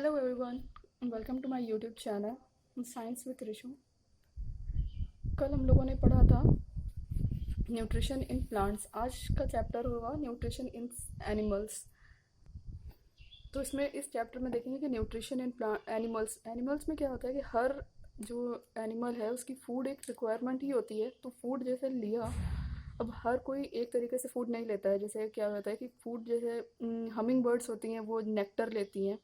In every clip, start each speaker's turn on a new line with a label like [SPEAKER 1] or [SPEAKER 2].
[SPEAKER 1] Hello everyone, welcome to my YouTube channel science with Rishu. कल हम लोगों ने पढ़ा था न्यूट्रिशन इन प्लांट्स। आज का चैप्टर होगा न्यूट्रिशन इन एनिमल्स। तो इसमें इस चैप्टर में देखेंगे कि न्यूट्रिशन इन प्लांट एनिमल्स में क्या होता है कि हर जो एनिमल है उसकी फूड एक रिक्वायरमेंट ही होती है। तो फूड जैसे लिया, अब हर कोई एक तरीके से फूड नहीं लेता है। जैसे क्या होता है कि फूड जैसे हमिंग बर्ड्स होती हैं वो नेक्टर लेती हैं,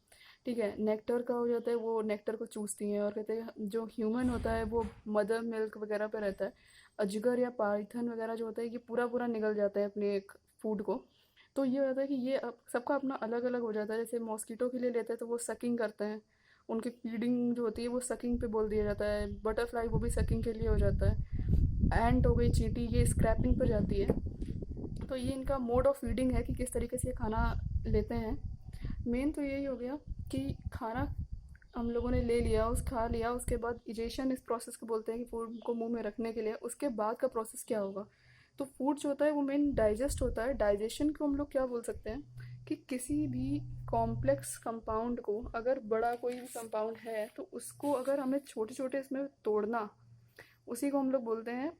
[SPEAKER 1] ठीक है। नेक्टर का हो जाता है, वो नेक्टर को चूसती हैं। और कहते हैं जो ह्यूमन होता है वो मदर मिल्क वगैरह पे रहता है। अजगर या पाइथन वगैरह जो होता है ये पूरा पूरा निगल जाता है अपने एक फूड को। तो ये होता है कि ये अब सबका अपना अलग अलग हो जाता है। जैसे मॉस्किटो के लिए लेते हैं तो वो सकिंग करते हैं, उनकी फीडिंग जो होती है वो सकिंग पे बोल दिया जाता है। बटरफ्लाई वो भी सकिंग के लिए हो जाता है। एंट हो गई, चींटी, ये स्क्रैपिंग पर जाती है। तो ये इनका मोड ऑफ फीडिंग है कि किस तरीके से ये खाना लेते हैं। मेन तो यही हो गया कि खाना हम लोगों ने ले लिया, खा लिया, उसके बाद इजेशन इस प्रोसेस को बोलते हैं कि फूड को मुंह में रखने के लिए। उसके बाद का प्रोसेस क्या होगा, तो फूड जो होता है वो मेन डाइजेस्ट होता है। डाइजेशन को हम लोग क्या बोल सकते हैं कि किसी भी कॉम्प्लेक्स कंपाउंड को, अगर बड़ा कोई भी कंपाउंड है तो उसको अगर हमें छोटे छोटे इसमें तोड़ना, उसी को हम लोग बोलते हैं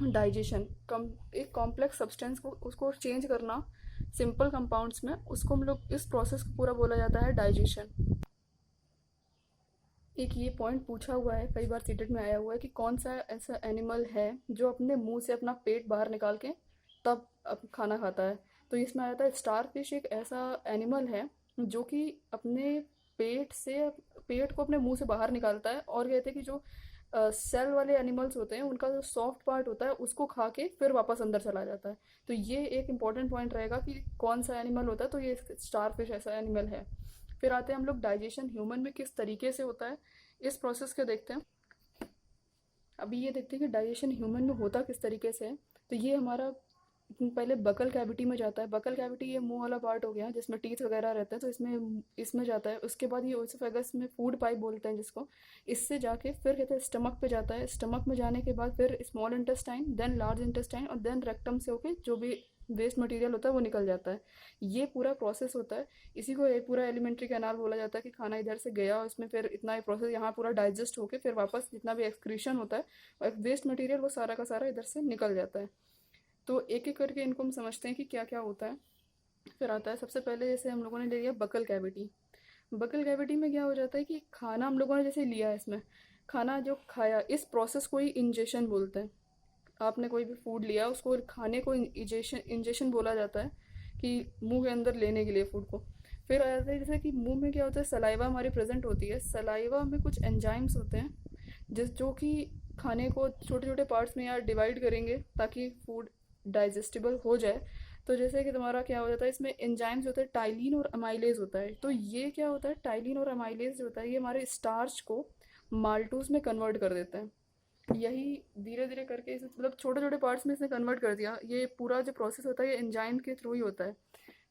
[SPEAKER 1] डाइजेशन। कम एक कॉम्प्लेक्स सब्सटेंस को उसको चेंज करना सिंपल कंपाउंड्स में, उसको हम लोग इस प्रोसेस को पूरा बोला जाता है डाइजेशन। एक ये पॉइंट पूछा हुआ है, कई बार सीटेट में आया हुआ है कि कौन सा ऐसा एनिमल है जो अपने मुंह से अपना पेट बाहर निकाल के तब खाना खाता है। तो इसमें आ जाता है स्टार फिश। एक ऐसा एनिमल है जो कि अपने पेट को अपने मुंह से बाहर निकालता है। और कहते हैं कि जो सेल वाले एनिमल्स होते हैं उनका जो सॉफ्ट पार्ट होता है उसको खा के फिर वापस अंदर चला जाता है। तो ये एक इंपॉर्टेंट पॉइंट रहेगा कि कौन सा एनिमल होता है। तो ये स्टार फिश ऐसा एनिमल है। फिर आते हैं हम लोग डाइजेशन ह्यूमन में किस तरीके से होता है, इस प्रोसेस को देखते हैं। अभी ये देखते हैं कि डाइजेशन ह्यूमन में होता किस तरीके से है। तो ये हमारा पहले बकल कैविटी में जाता है। बकल कैविटी ये मुंह वाला पार्ट हो गया जिसमें टीथ वगैरह रहते हैं, तो इसमें इसमें जाता है। उसके बाद ये ओसोफेगस में फूड पाइप बोलते हैं जिसको, इससे जाके फिर कहते हैं स्टमक पे जाता है। स्टमक में जाने के बाद फिर small intestine, then large intestine, और देन रेक्टम से होके जो भी वेस्ट मटेरियल होता है वो निकल जाता है। ये पूरा प्रोसेस होता है। इसी को ये पूरा एलिमेंट्री कैनाल बोला जाता है कि खाना इधर से गया और इसमें फिर इतना प्रोसेस यहाँ पूरा डाइजेस्ट होके फिर वापस जितना भी एक्सक्रीशन होता है और वेस्ट मटेरियल वो सारा का सारा इधर से निकल जाता है। तो एक एक करके इनको हम समझते हैं कि क्या क्या होता है। फिर आता है सबसे पहले, जैसे हम लोगों ने ले लिया बकल कैविटी। बकल कैविटी में क्या हो जाता है कि खाना हम लोगों ने जैसे लिया है, इसमें खाना जो खाया, इस प्रोसेस को ही इंजेशन बोलते हैं। आपने कोई भी फूड लिया उसको खाने को इंजेशन इंजेशन बोला जाता है कि मुंह के अंदर लेने के लिए फूड को। फिर आ जाता है जैसे कि मुंह में क्या होता है, सलाइवा हमारी प्रेजेंट होती है। सलाइवा में कुछ एंजाइम्स होते हैं जो कि खाने को छोटे छोटे पार्ट्स में यार डिवाइड करेंगे ताकि फूड डाइजेस्टिबल हो जाए। तो जैसे कि तुम्हारा क्या हो जाता है, इसमें एंजाइम्स होते हैं, टाइलिन और अमाइलेज होता है। तो ये क्या होता है, टाइलिन और अमाइलेज जो होता है ये हमारे स्टार्च को माल्टोज में कन्वर्ट कर देते हैं। यही धीरे धीरे करके इसे मतलब छोटे छोटे पार्ट्स में इसने कन्वर्ट कर दिया। ये पूरा जो प्रोसेस होता है ये एंजाइम के थ्रू ही होता है,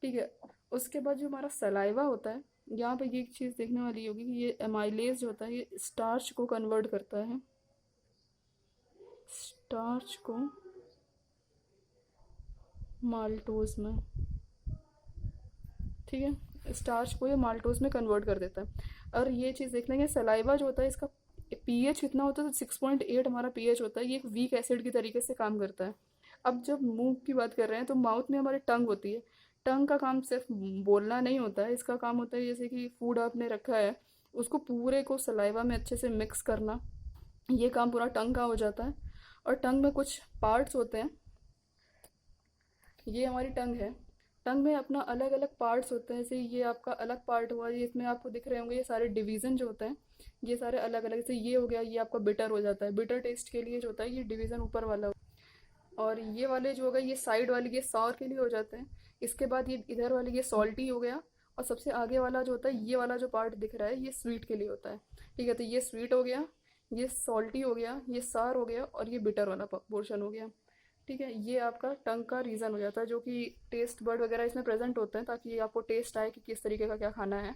[SPEAKER 1] ठीक है। उसके बाद जो हमारा सलाइवा होता है, यहाँ पे ये एक चीज़ देखने वाली होगी कि ये एमाइलेज जो होता है ये स्टार्च को कन्वर्ट करता है, स्टार्च को माल्टोज में, ठीक है। स्टार्च को ये माल्टोज में कन्वर्ट कर देता है। और ये चीज़ देख लेंगे, सलाइवा जो होता है इसका पीएच कितना होता है, तो 6.8 हमारा पीएच होता है। ये एक वीक एसिड की तरीके से काम करता है। अब जब मुंह की बात कर रहे हैं तो माउथ में हमारी टंग होती है। टंग का काम सिर्फ बोलना नहीं होता है, इसका काम होता है जैसे कि फूड आपने रखा है उसको पूरे को सलाइवा में अच्छे से मिक्स करना। ये काम पूरा टंग का हो जाता है। और टंग में कुछ पार्ट्स होते हैं, ये हमारी टंग है। टंग में अपना अलग अलग पार्ट्स होते हैं। जैसे ये आपका अलग पार्ट हुआ, ये इसमें आपको दिख रहे होंगे ये सारे डिवीज़न जो होते हैं ये सारे अलग अलग। जैसे ये हो गया, ये आपका बिटर हो जाता है। बिटर टेस्ट के लिए जो होता है ये डिवीज़न ऊपर वाला। और ये वाले जो हो गए ये साइड वाले ये सॉर के लिए हो जाते हैं। इसके बाद ये इधर वाले ये सॉल्टी हो गया। और सबसे आगे वाला जो होता है ये वाला जो पार्ट दिख रहा है ये स्वीट के लिए होता है, ठीक है। तो ये स्वीट हो गया, ये सॉल्टी हो गया, ये सार हो गया, और ये बिटर वाला पोर्शन हो गया, ठीक है। ये आपका टंग का रीज़न हो जाता है, जो कि टेस्ट बर्ड वगैरह इसमें प्रेजेंट होते हैं ताकि आपको टेस्ट आए कि किस तरीके का क्या खाना है।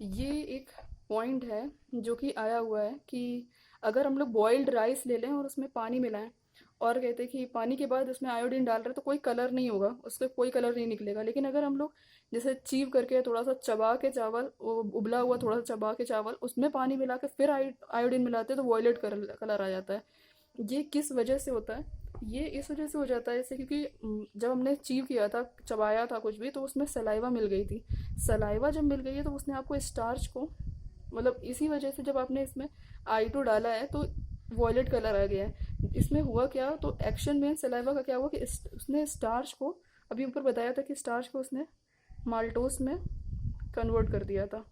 [SPEAKER 1] ये एक पॉइंट है जो कि आया हुआ है कि अगर हम लोग बॉइल्ड राइस ले लें और उसमें पानी मिलाएं और कहते हैं कि पानी के बाद उसमें आयोडीन डाल रहे हैं तो कोई कलर नहीं होगा, उसका कोई कलर नहीं निकलेगा। लेकिन अगर हम लोग जैसे चीव करके थोड़ा सा चबा के चावल, उबला हुआ थोड़ा सा चबा के चावल, उसमें पानी मिला के फिर आयोडीन मिलाते हैं तो वॉयलेट कलर आ जाता है। ये किस वजह से होता है? ये इस वजह से हो जाता है, जैसे क्योंकि जब हमने चीव किया था, चबाया था कुछ भी, तो उसमें सलाइवा मिल गई थी। सलाइवा जब मिल गई है तो उसने आपको स्टार्च को, मतलब इसी वजह से जब आपने इसमें आई2 डाला है तो वॉयलेट कलर आ गया है। इसमें हुआ क्या, तो एक्शन में सलाइवा का क्या हुआ कि उसने स्टार्च को, अभी ऊपर बताया था कि स्टार्च को उसने माल्टोस में कन्वर्ट कर दिया था।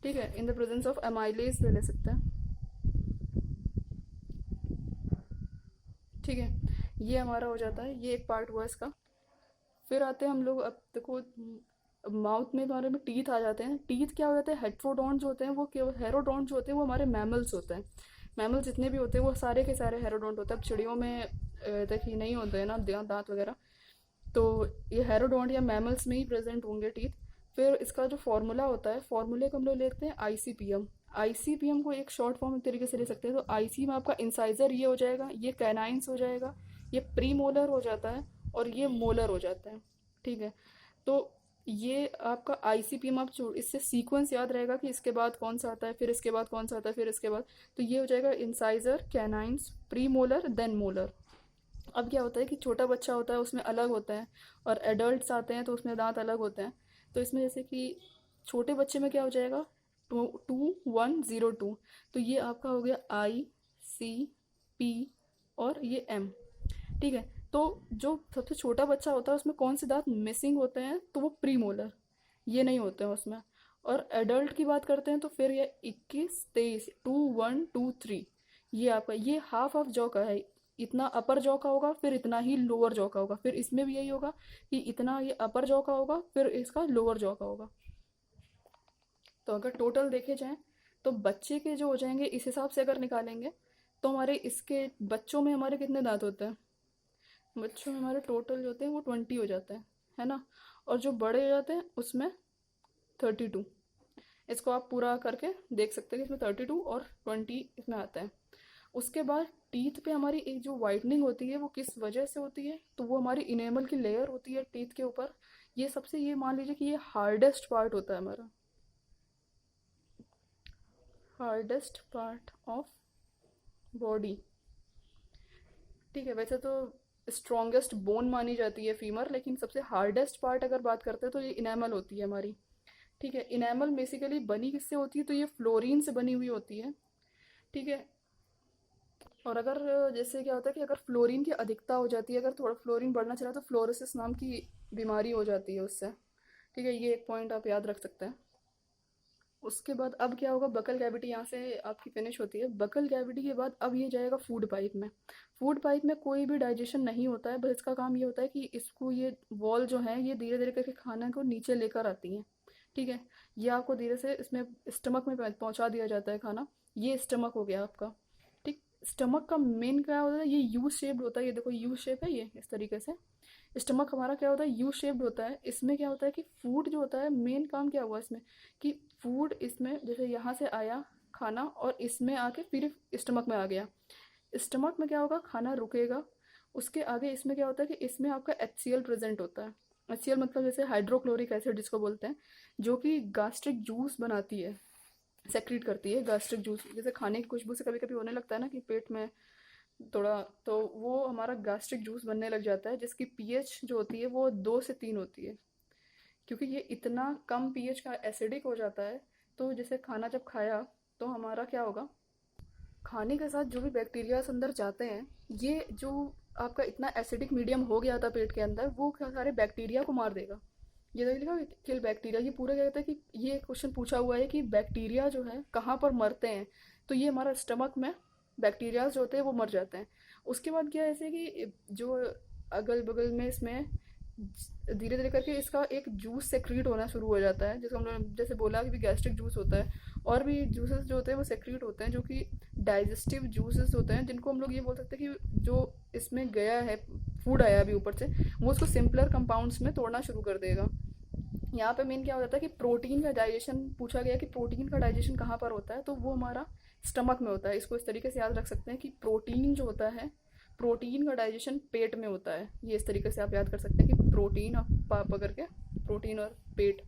[SPEAKER 1] ठीक है, in the presence of amylase ले सकते हैं। ठीक है, ये हमारा हो जाता है, ये एक पार्ट हुआ इसका। फिर आते हैं हम लोग, अब देखो माउथ में हमारे में टीथ आ जाते हैं। टीथ क्या हो जाते हैं, हेट्रोडॉन जो होते हैं वो, हेरोडॉन जो होते हैं वो हमारे मैमल्स होते हैं। मैमल जितने भी होते हैं वो सारे के सारे हेरोडोंट होते हैं। अब चिड़ियों में देखिए नहीं होते हैं ना दांत वगैरह, तो ये हेरोडोंट या मैमल्स में ही प्रेजेंट होंगे टीथ। फिर इसका जो फॉर्मूला होता है, फॉर्मूले को हम लोग लेते हैं आईसीपीएम। आईसीपीएम को एक शॉर्ट फॉर्म एक तरीके से ले सकते हैं। तो आईसी में आपका इंसाइजर ये हो जाएगा, ये कैनाइंस हो जाएगा, ये प्री मोलर हो जाता है और ये मोलर हो जाता है। ठीक है, तो ये आपका आईसीपीएम, आप इससे सीक्वेंस याद रहेगा कि इसके बाद कौन सा आता है, फिर इसके बाद कौन सा आता है, फिर इसके बाद, तो ये हो जाएगा incisor, canines, premolar, then molar. अब क्या होता है कि छोटा बच्चा होता है उसमें अलग होता है, और एडल्ट्स आते हैं तो उसमें दांत अलग होते हैं। तो इसमें जैसे कि छोटे बच्चे में क्या हो जाएगा, 2102, तो ये आपका हो गया ICP और ये M। ठीक है, तो जो सबसे छोटा बच्चा होता है उसमें कौन से दांत मिसिंग होते हैं, तो वो प्री मोलर, ये नहीं होते हैं उसमें। और एडल्ट की बात करते हैं तो फिर ये 21, 23, 2123, ये आपका ये हाफ ऑफ जॉ का है। इतना अपर जॉ का होगा, फिर इतना ही लोअर जॉ का होगा, फिर इसमें भी यही होगा कि इतना ये अपर जॉ का होगा, फिर इसका लोअर जॉ का होगा। तो अगर टोटल देखे जाएं तो बच्चे के जो हो जाएंगे इस हिसाब से अगर निकालेंगे, तो हमारे इसके बच्चों में हमारे कितने दांत होते हैं, बच्चों में हमारे टोटल जो होते हैं वो 20 हो जाते हैं, है ना। और जो बड़े हो जाते हैं उसमें 32। इसको आप पूरा करके देख सकते हैं कि इसमें 32 और 20 इसमें आता है। उसके बाद टीथ पे हमारी एक जो वाइटनिंग होती है वो किस वजह से होती है, तो वो हमारी इनेमल की लेयर होती है टीथ के ऊपर। ये सबसे, ये मान लीजिए कि ये हार्डेस्ट पार्ट होता है हमारा, हार्डेस्ट पार्ट ऑफ बॉडी। ठीक है, वैसे तो स्ट्रॉन्गेस्ट बोन मानी जाती है फीमर, लेकिन सबसे हार्डेस्ट पार्ट अगर बात करते हैं तो ये इनेमल होती है हमारी। ठीक है, इनेमल बेसिकली बनी किससे होती है, तो ये फ्लोरीन से बनी हुई होती है। ठीक है, और अगर जैसे क्या होता है कि अगर फ्लोरीन की अधिकता हो जाती है, अगर थोड़ा फ्लोरीन बढ़ना चला तो फ्लोरोसिस नाम की बीमारी हो जाती है उससे। ठीक है, ये एक पॉइंट आप याद रख सकते हैं। उसके बाद अब क्या होगा, बकल कैविटी यहाँ से आपकी फिनिश होती है। बकल कैविटी के बाद अब ये जाएगा फूड पाइप में। फूड पाइप में कोई भी डाइजेशन नहीं होता है, बस इसका काम ये होता है कि इसको, ये वॉल जो है ये धीरे धीरे करके खाना को नीचे लेकर आती है। ठीक है, ये आपको धीरे से इसमें स्टमक में पहुंचा दिया जाता है खाना। ये स्टमक हो गया आपका। ठीक, स्टमक का मेन क्या होता है, ये यू शेप्ड होता है, ये देखो यू शेप है ये इस तरीके से। स्टमक हमारा क्या होता है, यू शेप्ड होता है। इसमें क्या होता है कि फूड जो होता है, मेन काम क्या हुआ इसमें कि फूड इसमें जैसे यहाँ से आया खाना और इसमें आके फिर स्टमक में आ गया। स्टमक में क्या होगा, खाना रुकेगा, उसके आगे इसमें क्या होता है कि इसमें आपका HCl प्रेजेंट होता है। HCl मतलब जैसे हाइड्रोक्लोरिक एसिड जिसको बोलते हैं, जो कि गास्ट्रिक जूस बनाती है, सेक्रीट करती है गास्ट्रिक जूस। जैसे खाने की खुशबू से कभी कभी होने लगता है ना कि पेट में थोड़ा, तो वो हमारा गास्ट्रिक जूस बनने लग जाता है, जिसकी पीएच जो होती है वो 2 से 3 होती है। क्योंकि ये इतना कम पीएच का एसिडिक हो जाता है, तो जैसे खाना जब खाया तो हमारा क्या होगा, खाने के साथ जो भी बैक्टीरियाज अंदर जाते हैं, ये जो आपका इतना एसिडिक मीडियम हो गया था पेट के अंदर, वो क्या सारे बैक्टीरिया को मार देगा। ये देख लिखा किल बैक्टीरिया, ये पूरा क्या कहता है कि ये क्वेश्चन पूछा हुआ है कि बैक्टीरिया जो है कहाँ पर मरते हैं, तो ये हमारा स्टमक में बैक्टीरियाज जो होते हैं वो मर जाते हैं। उसके बाद क्या है, ऐसे कि जो अगल बगल में इसमें धीरे धीरे करके इसका एक जूस सेक्रीट होना शुरू हो जाता है, जिसको हम लोग जैसे बोला कि भी गैस्ट्रिक जूस होता है, और भी जूसेस जो होते हैं वो सेक्रीट होते हैं, जो कि डाइजेस्टिव जूसेस होते हैं, जिनको हम लोग ये बोल सकते हैं कि जो इसमें गया है फूड आया अभी ऊपर से, वो उसको सिंपलर कंपाउंड्स में तोड़ना शुरू कर देगा। यहाँ पे मेन क्या हो जाता है कि प्रोटीन का डाइजेशन पूछा गया कि प्रोटीन का डाइजेशन कहाँ पर होता है, तो वो हमारा स्टमक में होता है। इसको इस तरीके से याद रख सकते हैं कि प्रोटीन जो होता है प्रोटीन का डाइजेशन पेट में होता है। ये इस तरीके से आप याद कर सकते हैं कि प्रोटीन और पापा करके, प्रोटीन और पेट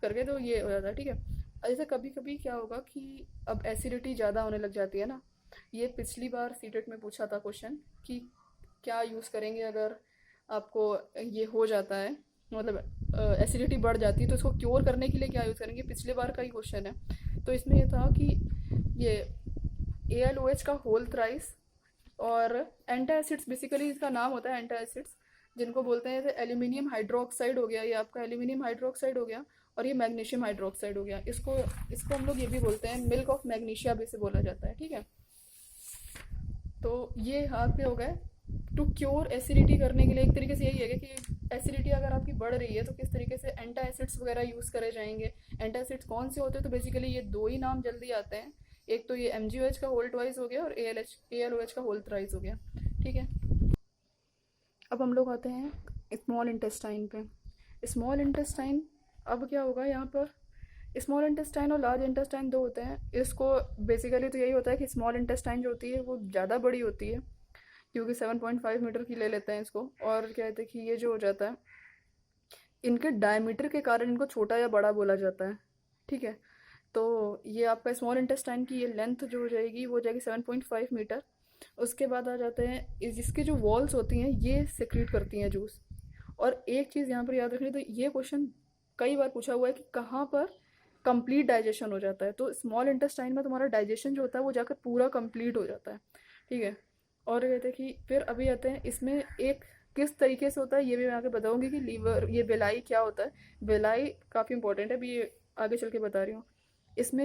[SPEAKER 1] करके, तो ये हो जाता है, ठीक है। जैसे कभी कभी क्या होगा कि अब एसिडिटी ज़्यादा होने लग जाती है ना, ये पिछली बार सीटेट में पूछा था क्वेश्चन कि क्या यूज़ करेंगे अगर आपको ये हो जाता है, मतलब एसिडिटी बढ़ जाती है तो इसको क्योर करने के लिए क्या यूज़ करेंगे, पिछले बार का ही क्वेश्चन है। तो इसमें ये था कि ये ALOH का होल थ्राइस और एंटासिड्स, बेसिकली इसका नाम होता है एंटासिड्स, जिनको बोलते हैं जैसे एल्यूमिनियम हाइड्रोक्साइड हो गया, ये आपका एल्यूमिनियम हाइड्रोक्साइड हो गया, और ये मैग्नीशियम हाइड्रोक्साइड हो गया। इसको इसको हम लोग ये भी बोलते हैं मिल्क ऑफ मैग्नीशिया भी से बोला जाता है, ठीक है। तो ये आपके हो गए टू क्योर एसिडिटी करने के लिए। एक तरीके से यही है कि एसिडिटी अगर आपकी बढ़ रही है तो किस तरीके से एंटासिड्स वगैरह यूज़ करे जाएंगे। एंटासिड्स कौन से होते हैं, तो बेसिकली ये दो ही नाम जल्दी आते हैं, एक तो ये MgOH का होल ट्वाइस हो गया और ALOH का होल थ्राइस हो गया, ठीक है। अब हम लोग आते हैं स्मॉल इंटेस्टाइन पे। स्मॉल इंटेस्टाइन, अब क्या होगा यहाँ पर, स्मॉल इंटेस्टाइन और लार्ज इंटेस्टाइन दो होते हैं। इसको बेसिकली तो यही होता है कि स्मॉल इंटेस्टाइन जो होती है वो ज़्यादा बड़ी होती है, क्योंकि 7.5 मीटर की ले लेते हैं इसको, और क्या कहते हैं कि ये जो हो जाता है इनके डायमीटर के कारण इनको छोटा या बड़ा बोला जाता है, ठीक है। तो ये आपका स्मॉल इंटेस्टाइन की ये लेंथ जो हो जाएगी वो हो जाएगी 7.5 मीटर। उसके बाद आ जाते हैं जिसकी जो वॉल्स होती हैं ये सिक्रीट करती हैं जूस। और एक चीज़ यहाँ पर याद रखनी, तो ये क्वेश्चन कई बार पूछा हुआ है कि कहाँ पर कंप्लीट डाइजेशन हो जाता है, तो स्मॉल इंटेस्टाइन में तुम्हारा डाइजेशन जो होता है वो जाकर पूरा कंप्लीट हो जाता है, ठीक है। और कहते हैं कि फिर अभी आते हैं इसमें एक किस तरीके से होता है ये भी मैं आगे बताऊंगी कि लीवर, ये विलाई क्या होता है। विलाई काफ़ी इंपॉर्टेंट है, अभी ये आगे चल के बता रही हूँ। इसमें